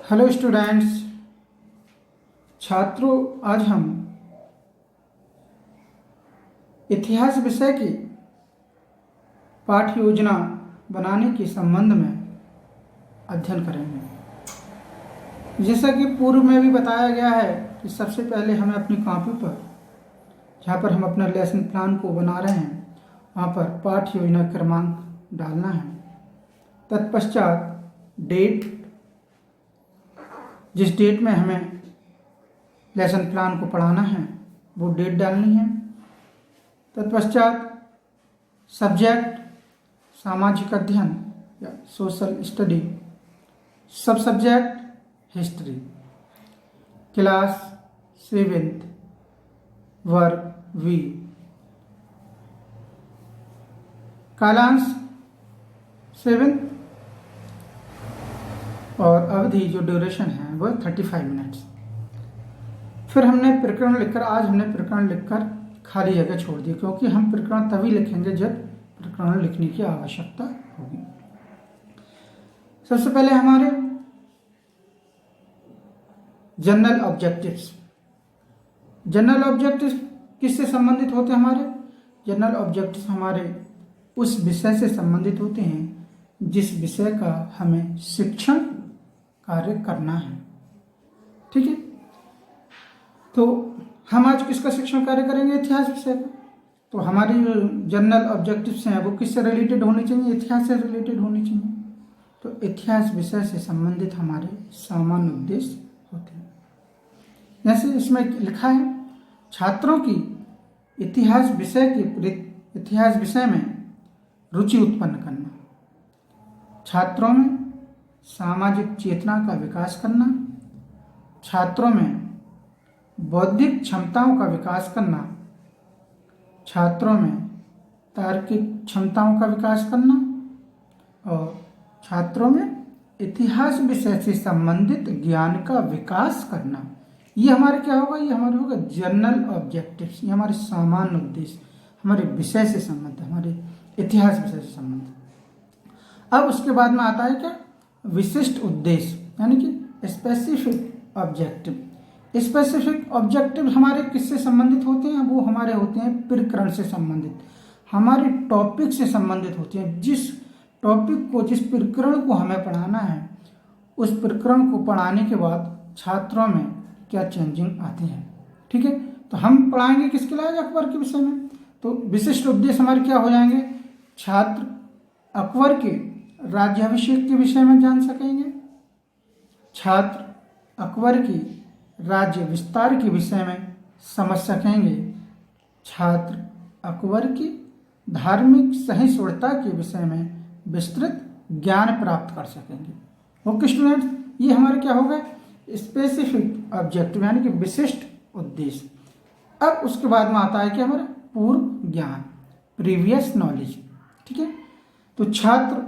Hello students, छात्रों, आज हम इतिहास विषय की पाठ्य योजना बनाने के संबंध में अध्ययन करेंगे। जैसा कि पूर्व में भी बताया गया है कि सबसे पहले हमें अपनी कॉपी पर, जहाँ पर हम अपना लेसन प्लान को बना रहे हैं, वहाँ पर पाठ्य योजना क्रमांक डालना है। तत्पश्चात डेट, जिस डेट में हमें लेसन प्लान को पढ़ाना है वो डेट डालनी है। तत्पश्चात सब्जेक्ट, सामाजिक अध्ययन या सोशल स्टडी। सब सब्जेक्ट हिस्ट्री। क्लास 7th, वर्ग वी। कालांश 7th और अवधि जो ड्यूरेशन है वो 35 मिनट्स। फिर हमने प्रकरण लिखकर, आज हमने प्रकरण लिखकर खाली जगह छोड़ दी, क्योंकि हम प्रकरण तभी लिखेंगे जब प्रकरण लिखने की आवश्यकता होगी। सबसे पहले हमारे जनरल ऑब्जेक्टिव्स। जनरल ऑब्जेक्टिव्स किससे संबंधित होते हैं? हमारे जनरल ऑब्जेक्टिव्स हमारे उस विषय से संबंधित होते हैं जिस विषय का हमें शिक्षण कार्य करना है। ठीक है, तो हम आज किसका शिक्षण कार्य करेंगे? इतिहास विषय का। तो हमारी जो जनरल ऑब्जेक्टिव्स हैं वो किससे रिलेटेड होनी चाहिए? इतिहास से रिलेटेड होनी चाहिए। तो इतिहास विषय से संबंधित हमारे सामान्य उद्देश्य होते हैं। जैसे इसमें लिखा है, छात्रों की इतिहास विषय में रुचि उत्पन्न करना, छात्रों में सामाजिक चेतना का विकास करना, छात्रों में बौद्धिक क्षमताओं का विकास करना, छात्रों में तार्किक क्षमताओं का विकास करना और छात्रों में इतिहास विषय से संबंधित ज्ञान का विकास करना। ये हमारे क्या होगा? ये हमारे होगा जनरल ऑब्जेक्टिव्स। ये हमारे सामान्य उद्देश्य, हमारे विषय से संबंधित, हमारे इतिहास विषय से संबंधित। अब उसके बाद में आता है क्या? विशिष्ट उद्देश्य, यानी कि स्पेसिफिक ऑब्जेक्टिव। स्पेसिफिक ऑब्जेक्टिव हमारे किससे संबंधित होते हैं? वो हमारे होते हैं प्रकरण से संबंधित, हमारे टॉपिक से संबंधित होते हैं। जिस टॉपिक को, जिस प्रकरण को हमें पढ़ाना है, उस प्रकरण को पढ़ाने के बाद छात्रों में क्या चेंजिंग आती है। ठीक है, तो हम पढ़ाएंगे किसके लिए? अकबर के विषय में। तो विशिष्ट उद्देश्य हमारे क्या हो जाएंगे? छात्र अकबर के राज्याभिषेक के विषय में जान सकेंगे, छात्र अकबर की राज्य विस्तार के विषय में समझ सकेंगे, छात्र अकबर की धार्मिक सहिष्णुता के विषय में विस्तृत ज्ञान प्राप्त कर सकेंगे। ओके स्टूडेंट्स, ये हमारे क्या होगा? स्पेसिफिक ऑब्जेक्टिव, यानी कि विशिष्ट उद्देश्य। अब उसके बाद में आता है कि हमारा पूर्व ज्ञान, प्रीवियस नॉलेज। ठीक है, तो छात्र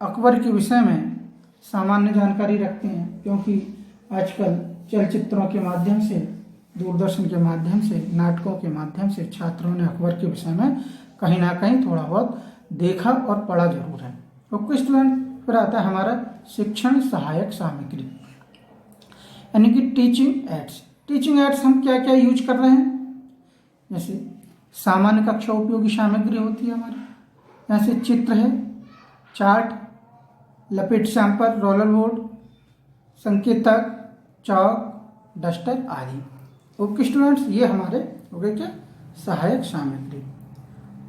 अकबर के विषय में सामान्य जानकारी रखते हैं, क्योंकि आजकल चलचित्रों के माध्यम से, दूरदर्शन के माध्यम से, नाटकों के माध्यम से छात्रों ने अकबर के विषय में कहीं ना कहीं थोड़ा बहुत देखा और पढ़ा जरूर है। ओके स्टूडेंट, फिर आता है हमारा शिक्षण सहायक सामग्री, यानी कि टीचिंग एड्स। टीचिंग एड्स हम क्या क्या यूज कर रहे हैं? जैसे सामान्य कक्षा उपयोगी सामग्री होती है हमारी, जैसे चित्र है, चार्ट, लपेट सैंपल, रोलर बोर्ड, संकेतक, चौक, डस्टर आदि। ओके स्टूडेंट्स, ये हमारे हो गए क्या? सहायक सामग्री।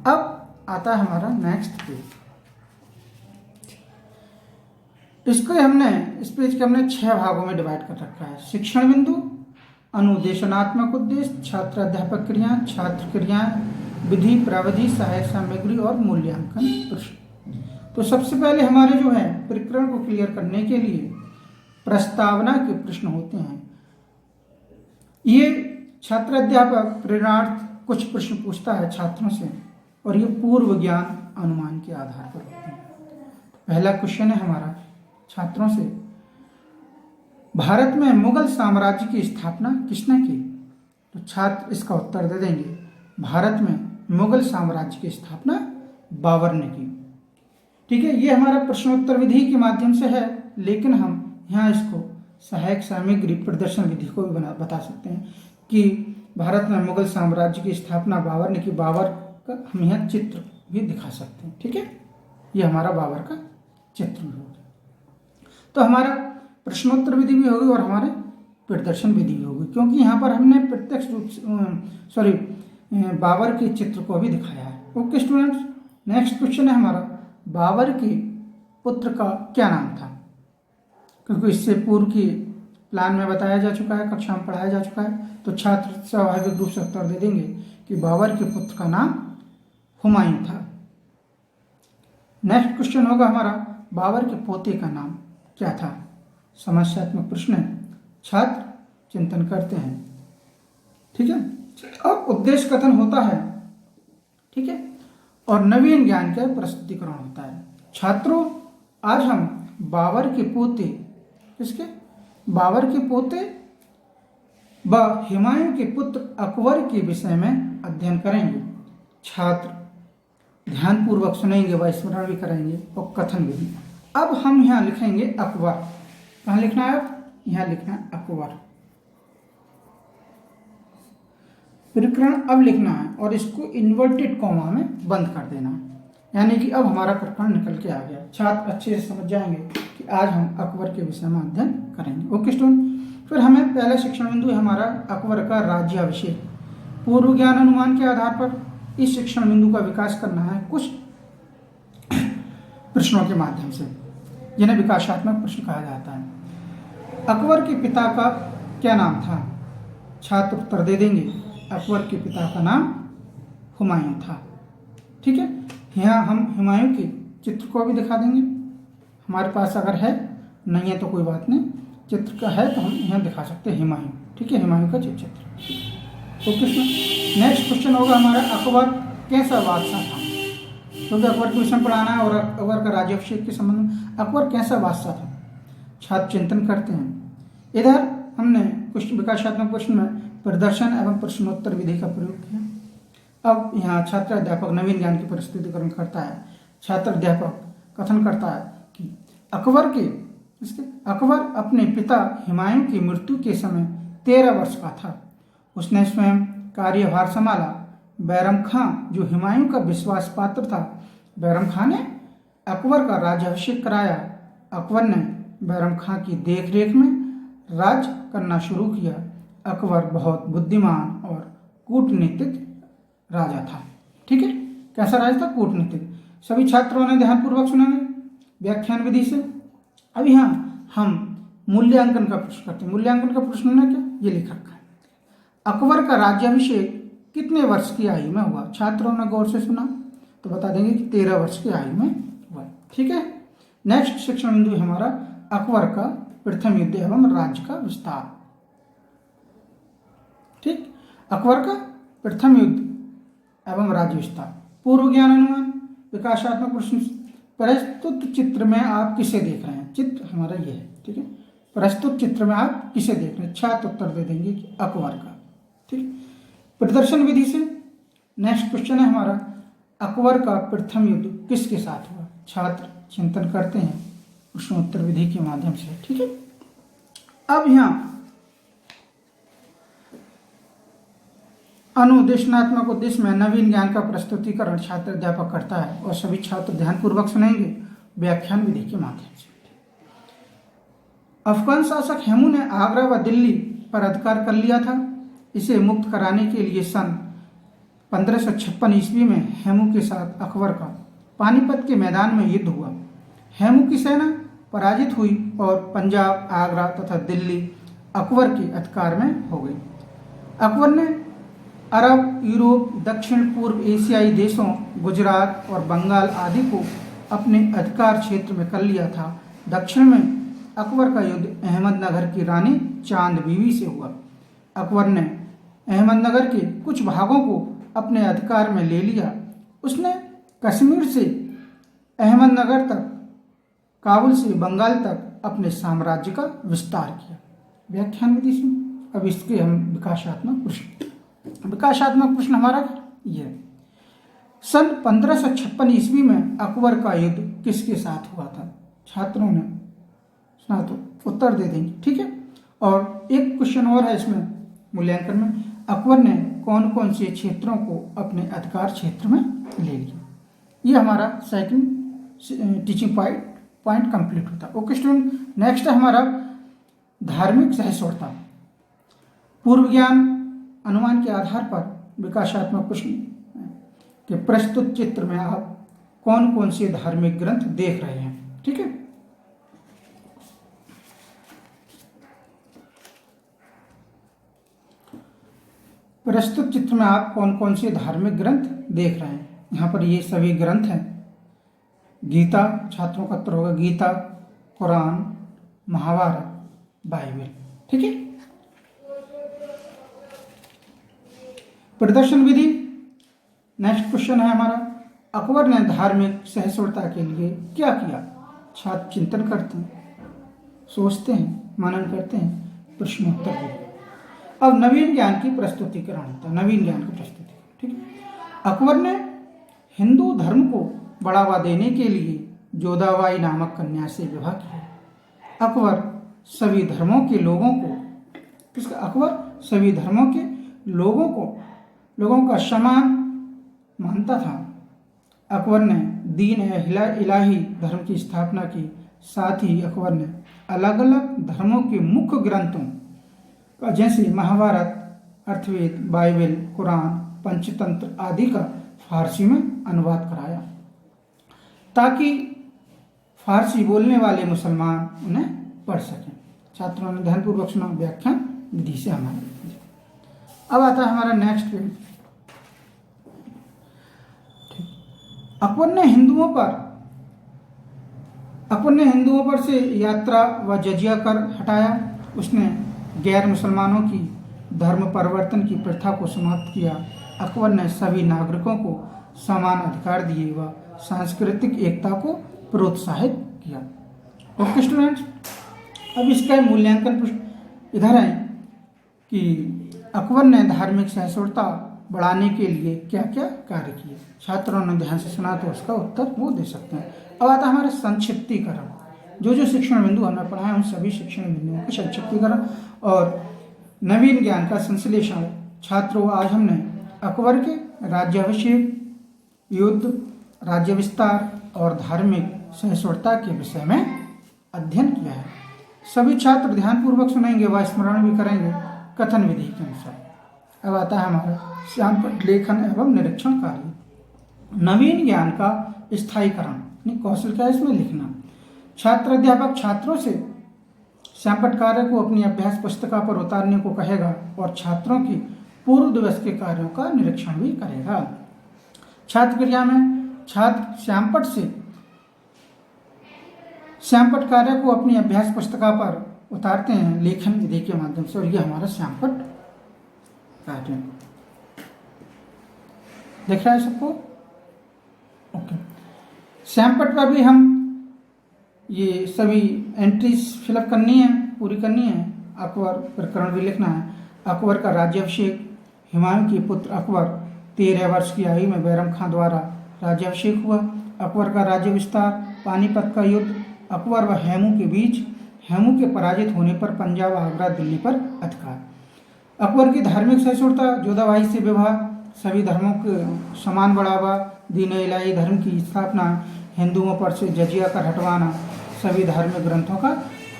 अब आता है हमारा नेक्स्ट पेज। इसको हमने, इस पेज के हमने 6 भागों में डिवाइड कर रखा है। शिक्षण बिंदु, अनुदेशनात्मक उद्देश्य, छात्र अध्यापक क्रियाएं, छात्र क्रियाएं, विधि प्राविधि, सहायक सामग्री और मूल्यांकन प्रश्न। तो सबसे पहले हमारे जो है प्रकरण को क्लियर करने के लिए प्रस्तावना के प्रश्न होते हैं। ये छात्र अध्यापक प्रेरणार्थ कुछ प्रश्न पूछता है छात्रों से, और ये पूर्व ज्ञान अनुमान के आधार पर होते हैं। पहला क्वेश्चन है हमारा छात्रों से, भारत में मुगल साम्राज्य की स्थापना किसने की? तो छात्र इसका उत्तर दे देंगे, भारत में मुगल साम्राज्य की स्थापना बाबर ने की। ठीक है, ये हमारा प्रश्नोत्तर विधि के माध्यम से है, लेकिन हम यहाँ इसको सहायक सामग्री प्रदर्शन विधि को भी बता सकते हैं कि भारत में मुगल साम्राज्य की स्थापना बाबर ने की। बाबर का हम यहाँ चित्र भी दिखा सकते हैं। ठीक है, ये हमारा बाबर का चित्र भी हो गया। तो हमारा प्रश्नोत्तर विधि भी होगी और हमारे प्रदर्शन विधि भी होगी, क्योंकि यहाँ पर हमने प्रत्यक्ष रूप से बाबर के चित्र को भी दिखाया है। ओके स्टूडेंट्स, नेक्स्ट क्वेश्चन है हमारा, बाबर के पुत्र का क्या नाम था? क्योंकि इससे पूर्व की प्लान में बताया जा चुका है, कक्षा में पढ़ाया जा चुका है, तो छात्र स्वाभाविक रूप से उत्तर दे देंगे कि बाबर के पुत्र का नाम हुमायूं था। नेक्स्ट क्वेश्चन होगा हमारा, बाबर के पोते का नाम क्या था? समस्यात्मक प्रश्न है, छात्र चिंतन करते हैं। ठीक है, अब उद्देश्य कथन होता है, ठीक है, और नवीन ज्ञान का प्रस्तुतिकरण होता है। छात्रों, आज हम बाबर के पोते, किसके? बाबर के पोते व हुमायूं के पुत्र अकबर के विषय में अध्ययन करेंगे। छात्र ध्यानपूर्वक सुनेंगे व स्मरण भी करेंगे और कथन भी। अब हम यहाँ लिखेंगे अकबर। कहाँ लिखना है? यहाँ लिखना है अकबर। प्रकरण अब लिखना है और इसको इन्वर्टेड कॉमा में बंद कर देना है, यानी कि अब हमारा प्रकरण निकल के आ गया। छात्र अच्छे से समझ जाएंगे कि आज हम अकबर के विषय में अध्ययन करेंगे। ओके स्टूडेंट, फिर हमें पहला शिक्षण बिंदु है हमारा अकबर का राज्याभिषेक। पूर्व ज्ञान अनुमान के आधार पर इस शिक्षण बिंदु का विकास करना है कुछ प्रश्नों के माध्यम से, जिन्हें विकासात्मक प्रश्न कहा जाता है। अकबर के पिता का क्या नाम था? छात्र उत्तर दे देंगे, अकबर के पिता का नाम हुमायूं था। ठीक है, यहाँ हम हुमायूं के चित्र को भी दिखा देंगे। हमारे पास अगर है, नहीं है तो कोई बात नहीं, चित्र का है तो हम यहाँ दिखा सकते हैं हुमायूं। ठीक है, हुमायूं का चित्र। तो कृष्ण नेक्स्ट क्वेश्चन होगा हमारा, अकबर कैसा बादशाह था? क्योंकि अकबर के विषय पढ़ाना है और अकबर का राज्याभिषेक के संबंध में अकबर कैसा बादशाह था? छात्र चिंतन करते हैं। इधर हमने कुछ विकासात्मक प्रश्न में प्रदर्शन एवं प्रश्नोत्तर विधि का प्रयोग किया। अब यहाँ छात्र अध्यापक नवीन ज्ञान की प्रस्तुतिकरण करता है। छात्र अध्यापक कथन करता है कि अकबर अपने पिता हुमायूं की मृत्यु के समय 13 वर्ष का था। उसने स्वयं कार्यभार संभाला। बैरम खां जो हुमायूं का विश्वास पात्र था, बैरम खां ने अकबर का राज्याभिषेक कराया। अकबर ने बैरम खां की देखरेख में राज करना शुरू किया। अकबर बहुत बुद्धिमान और कूटनीतिक राजा था। ठीक है, कैसा राजा था? कूटनीतिक। सभी छात्रों ने ध्यानपूर्वक सुना है व्याख्यान विधि से। अब यहाँ हम मूल्यांकन का प्रश्न करते हैं। मूल्यांकन का प्रश्न है क्या? ये लिख रखा है, अकबर का राज्याभिषेक कितने वर्ष की आयु में हुआ? छात्रों ने गौर से सुना तो बता देंगे कि 13 वर्ष की आयु में हुआ। ठीक है, नेक्स्ट शिक्षण बिंदु हमारा अकबर का प्रथम युद्ध एवं राज्य का विस्तार। ठीक, अकबर का प्रथम युद्ध एवं राज्य विस्तार। पूर्व ज्ञान अनुमान विकासात्मक प्रश्न। प्रस्तुत चित्र में आप किसे देख रहे हैं? चित्र हमारा ये है। ठीक है, प्रस्तुत चित्र में आप किसे देख रहे हैं? छात्र उत्तर दे देंगे कि अकबर का। ठीक, प्रदर्शन विधि से नेक्स्ट क्वेश्चन है हमारा, अकबर का प्रथम युद्ध किसके साथ हुआ? छात्र चिंतन करते हैं प्रश्नोत्तर विधि के माध्यम से। ठीक है, अब यहाँ अनुदेशनात्मक उद्देश्य में नवीन ज्ञान का प्रस्तुतिकरण छात्र अध्यापक करता है और सभी छात्र ध्यानपूर्वक सुनेंगे व्याख्यान विधि के माध्यम से। अफगान शासक हेमू ने आगरा व दिल्ली पर अधिकार कर लिया था। इसे मुक्त कराने के लिए सन 1556 ईस्वी में हेमू के साथ अकबर का पानीपत के मैदान में युद्ध हुआ। हेमू की सेना पराजित हुई और पंजाब, आगरा तथा दिल्ली अकबर के अधिकार में हो गई। अकबर ने अरब, यूरोप, दक्षिण पूर्व एशियाई देशों, गुजरात और बंगाल आदि को अपने अधिकार क्षेत्र में कर लिया था। दक्षिण में अकबर का युद्ध अहमदनगर की रानी चांद बीवी से हुआ। अकबर ने अहमदनगर के कुछ भागों को अपने अधिकार में ले लिया। उसने कश्मीर से अहमदनगर तक, काबुल से बंगाल तक अपने साम्राज्य का विस्तार किया। व्याख्यान विधि से अब इसके हम विकासात्मक प्रश्न हमारा ये है। सन 1556 ईस्वी में अकबर का युद्ध किसके साथ हुआ था? छात्रों ने सुना तो उत्तर दे देंगे, ठीक है। और एक क्वेश्चन और है इसमें मूल्यांकन में, अकबर ने कौन कौन से क्षेत्रों को अपने अधिकार क्षेत्र में ले लिया। ये हमारा सेकंड टीचिंग पॉइंट कंप्लीट होता है। ओके स्टूडेंट, नेक्स्ट है हमारा धार्मिक सहिष्णुता। पूर्व ज्ञान अनुमान के आधार पर विकासात्मक प्रश्न के प्रस्तुत चित्र में आप कौन कौन से धार्मिक ग्रंथ देख रहे हैं, ठीक है। प्रस्तुत चित्र में आप कौन कौन से धार्मिक ग्रंथ देख रहे हैं। यहाँ पर ये सभी ग्रंथ हैं। गीता, छात्रों का उत्तर होगा गीता, कुरान, महाभारत, बाइबल, ठीक है। प्रदर्शन विधि, नेक्स्ट क्वेश्चन है हमारा, अकबर ने धार्मिक सहिष्णुता के लिए क्या किया। छात्र चिंतन करते हैं, सोचते हैं, मनन करते हैं, प्रश्नोत्तर देते हैं। अब नवीन ज्ञान की प्रस्तुतिकरण होता है, नवीन ज्ञान की प्रस्तुति, ठीक है। अकबर ने हिंदू धर्म को बढ़ावा देने के लिए जोधाबाई नामक कन्या से विवाह किया। अकबर सभी धर्मों के लोगों को लोगों का सम्मान मानता था। अकबर ने दीन इलाही धर्म की स्थापना की। साथ ही अकबर ने अलग अलग धर्मों के मुख्य ग्रंथों जैसे महाभारत, अर्थवेद, बाइबल, कुरान, पंचतंत्र आदि का फारसी में अनुवाद कराया ताकि फारसी बोलने वाले मुसलमान उन्हें पढ़ सकें। छात्रों ने ध्यानपूर्वक सुना, व्याख्यान विधि से हमारे। अब आता है हमारा नेक्स्ट पेज। अकबर ने हिंदुओं पर से यात्रा व जजिया कर हटाया। उसने गैर मुसलमानों की धर्म परिवर्तन की प्रथा को समाप्त किया। अकबर ने सभी नागरिकों को समान अधिकार दिए व सांस्कृतिक एकता को प्रोत्साहित किया। ओके स्टूडेंट्स, अब इसका मूल्यांकन इधर है कि अकबर ने धार्मिक सहिष्णुता बढ़ाने के लिए क्या क्या कार्य किए। छात्रों ने ध्यान से सुना तो उसका उत्तर वो दे सकते हैं। अब आता है हमारे संक्षिप्तीकरण। जो शिक्षण बिंदु हमने पढ़ा है उन सभी शिक्षण बिंदुओं के संक्षिप्तीकरण और नवीन ज्ञान का संश्लेषण। छात्रों, आज हमने अकबर के राज्याभिषेक, युद्ध, राज्य विस्तार और धार्मिक सहिष्णुता के विषय में अध्ययन किया है। सभी छात्र ध्यानपूर्वक सुनेंगे व स्मरण भी करेंगे कथन विधि के अनुसार। अब आता है हमारा श्यामपट्ट लेखन एवं निरीक्षण कार्य। नवीन ज्ञान का स्थायीकरण कौशल क्या है इसमें लिखना। छात्र अध्यापक छात्रों से श्यामपट्ट कार्य को अपनी अभ्यास पुस्तिका पर उतारने को कहेगा और छात्रों की पूर्व दिवस के कार्यों का निरीक्षण भी करेगा। छात्र क्रिया में छात्र श्यामपट्ट कार्य को अपनी अभ्यास पुस्तिका पर उतारते हैं लेखन विधि के माध्यम से, और ये हमारा श्यामपट्ट कार्य दिख रहा है सबको। ओके, श्यामपट्ट पर भी हम ये सभी एंट्रीज फिलअप करनी है, पूरी करनी है। अकबर प्रकरण भी लिखना है। अकबर का राज्याभिषेक। हुमायूं के पुत्र अकबर 13 वर्ष की आयु में बैरम खां द्वारा राज्याभिषेक हुआ। अकबर का राज्य विस्तार। पानीपत का युद्ध। अकबर व हेमू के बीच। हेमू के पराजित होने पर पंजाब, आगरा, दिल्ली पर अधिकार। अकबर की धार्मिक सहिष्णुता। जोधाबाई से विवाह। सभी धर्मों को समान बढ़ावा। दीन इलाही धर्म की स्थापना। हिंदुओं पर से जजिया कर हटवाना। सभी धार्मिक ग्रंथों का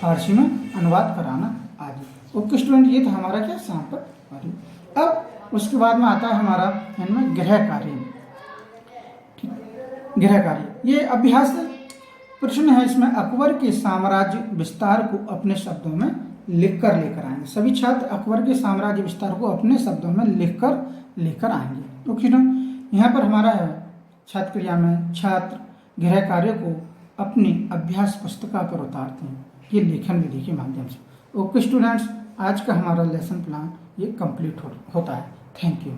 फारसी में अनुवाद कराना आदि। ओके स्टूडेंट, ये था हमारा क्या श्यामपट्ट कार्य। अब उसके बाद में आता है हमारा इनमें गृह कार्य। गृह कार्य ये अभ्यास प्रश्न है। इसमें अकबर के साम्राज्य विस्तार को अपने शब्दों में लिखकर लेकर आएंगे। सभी छात्र अकबर के साम्राज्य विस्तार को अपने शब्दों में लिखकर लेकर आएंगे। ओके स्टूडेंट, यहाँ पर हमारा है छात्र क्रिया में छात्र गृह कार्य को अपनी अभ्यास पुस्तिका पर उतारते हैं, ये लेखन विधि के माध्यम से। ओके स्टूडेंट्स, आज का हमारा लेसन प्लान ये कंप्लीट होता है। Thank you.